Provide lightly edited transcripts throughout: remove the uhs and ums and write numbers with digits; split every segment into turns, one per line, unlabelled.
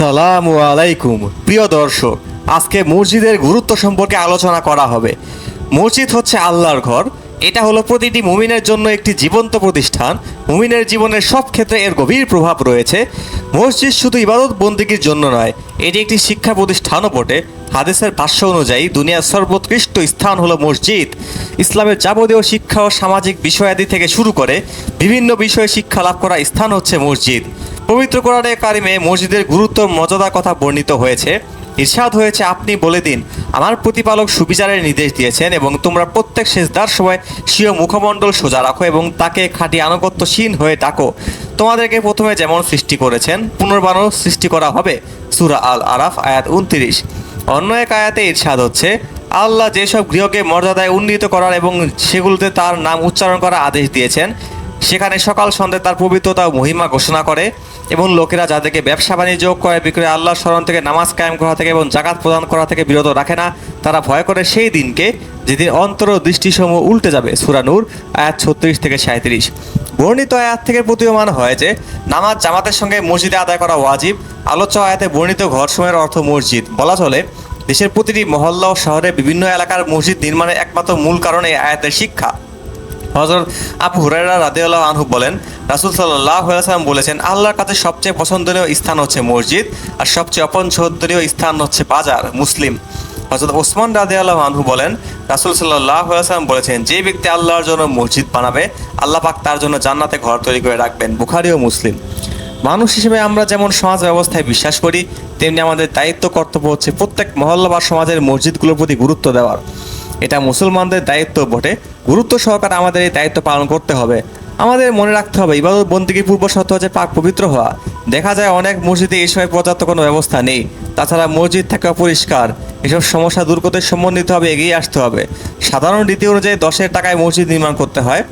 আসসালামু আলাইকুম প্রিয় দর্শক, আজকে মসজিদের গুরুত্ব সম্পর্কে আলোচনা করা হবে। মসজিদ হচ্ছে আল্লাহর ঘর। এটা হলো প্রতিটি মুমিনের জন্য একটি জীবন্ত প্রতিষ্ঠান। মুমিনের জীবনের সব ক্ষেত্রে এর গভীর প্রভাব রয়েছে। মসজিদ শুধু ইবাদত বন্দেগীর জন্য নয়, এটি একটি শিক্ষা প্রতিষ্ঠানও বটে। হাদিসের ভাষ্য অনুযায়ী দুনিয়ার সর্বোৎকৃষ্ট স্থান হলো মসজিদ। ইসলামের যাবতীয় শিক্ষা ও সামাজিক বিষয়াদি থেকে শুরু করে বিভিন্ন বিষয়ে শিক্ষা লাভ করা স্থান হচ্ছে মসজিদ। পবিত্র কোরআনে কারিমে মসজিদের গুরুত্ব মর্যাদার কথা বর্ণিত হয়েছে। ইরশাদ হয়েছে, আপনি বলে দিন, আমার প্রতিপালক সুবিচারের নির্দেশ দিয়েছেন এবং তোমরা প্রত্যেক সেজদার সময় স্বীয় মুখমণ্ডল সোজা রাখো এবং তাকে খাঁটি আনুগত্যশীল হয়ে ডাকো। তোমাদেরকে প্রথমে যেমন সৃষ্টি করেছেন পুনর্বারও সৃষ্টি করা হবে। সূরা আল আরাফ আয়াত 29। অন্য এক আয়াতে ইরশাদ হচ্ছে, আল্লাহ যেসব গৃহকে মর্যাদায় উন্নীত করার এবং সেগুলোতে তার নাম উচ্চারণ করার আদেশ দিয়েছেন, সেখানে সকাল সন্ধ্যে তার পবিত্রতা ও মহিমা ঘোষণা করে এবং লোকেরা যাদেরকে ব্যবসা বাণিজ্য ক্রয় বিক্রয় আল্লাহর স্মরণ থেকে নামাজ কায়েম করা থেকে এবং জাকাত প্রদান করা থেকে বিরত রাখে না, তারা ভয় করে সেই দিনকে যেদিন অন্তর ও দৃষ্টিসমূহ উল্টে যাবে। সূরা নূর আয়াত 36 থেকে 37। বর্ণিত আয়াত থেকে প্রতীয়মান হয় যে নামাজ জামাতের সঙ্গে মসজিদে আদায় করা ওয়াজিব। আলোচ্য আয়াতে বর্ণিত ঘরসমূহের অর্থ মসজিদ। বলা চলে, দেশের প্রতিটি মহল্লা ও শহরে বিভিন্ন এলাকার মসজিদ নির্মাণের একমাত্র মূল কারণ এই আয়াতের শিক্ষা। হযরত আবু হুরায়রা রাদিয়াল্লাহু আনহু বলেন, রাসূল সাল্লাল্লাহু আলাইহি ওয়াসাল্লাম বলেছেন, আল্লাহর কাছে সবচেয়ে পছন্দনীয় স্থান হচ্ছে মসজিদ আর সবচেয়ে অপছন্দনীয় স্থান হচ্ছে বাজার। মুসলিম। হযরত ওসমান রাদিয়াল্লাহু আনহু বলেন, রাসূল সাল্লাল্লাহু আলাইহি ওয়াসাল্লাম বলেছেন, যে ব্যক্তি আল্লাহর জন্য মসজিদ বানাবে, আল্লাহ পাক তার জন্য জান্নাতে ঘর তৈরি করে রাখবেন। বুখারী ও মুসলিম। মানুষ হিসেবে আমরা যেমন সমাজ ব্যবস্থায় বিশ্বাস করি, তেমনি আমাদের দায়িত্ব কর্তব্য হচ্ছে প্রত্যেক মহল্লা বা সমাজের মসজিদগুলোর প্রতি গুরুত্ব দেওয়ার। এটা মুসলমানদের দায়িত্ব বটে। গুরুত্ব সহকারে আমাদের এই দায়িত্ব পালন করতে হবে। আমাদের মনে রাখতে হবে, ইবাদত বন্দেগীর পূর্ব শর্ত হচ্ছে পাক পবিত্র হওয়া। দেখা যায় অনেক মসজিদে এই সময় পর্যাপ্ত কোনো ব্যবস্থা নেই। তাছাড়া মসজিদ থাকে অপরিষ্কার। এসব সমস্যা দূর করতে সম্বন্ধিত হবে, এগিয়ে আসতে হবে। সাধারণ রীতি অনুযায়ী 10-এর টাকায় মসজিদ নির্মাণ করতে হয়,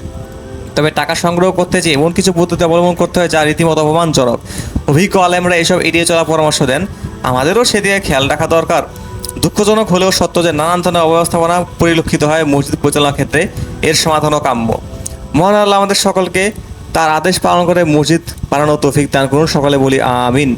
তবে টাকা সংগ্রহ করতে যে এমন কিছু পদ্ধতি অবলম্বন করতে হয় যা রীতিমতো অপমানজনক। অভিজ্ঞ আলেমরা এসব এড়িয়ে চলার পরামর্শ দেন। আমাদেরও সেদিকে খেয়াল রাখা দরকার। দুঃখজনক হলেও সত্য যে নানান ধরনের অব্যবস্থাপনা পরিলক্ষিত হয় মসজিদ পরিচালনার ক্ষেত্রে। এর সমাধানও কাম্য। মহান আল্লাহ আমাদের সকলকে তার আদেশ পালন করে মসজিদ বানানোর তৌফিক দান করুন। সকলে বলি আমিন।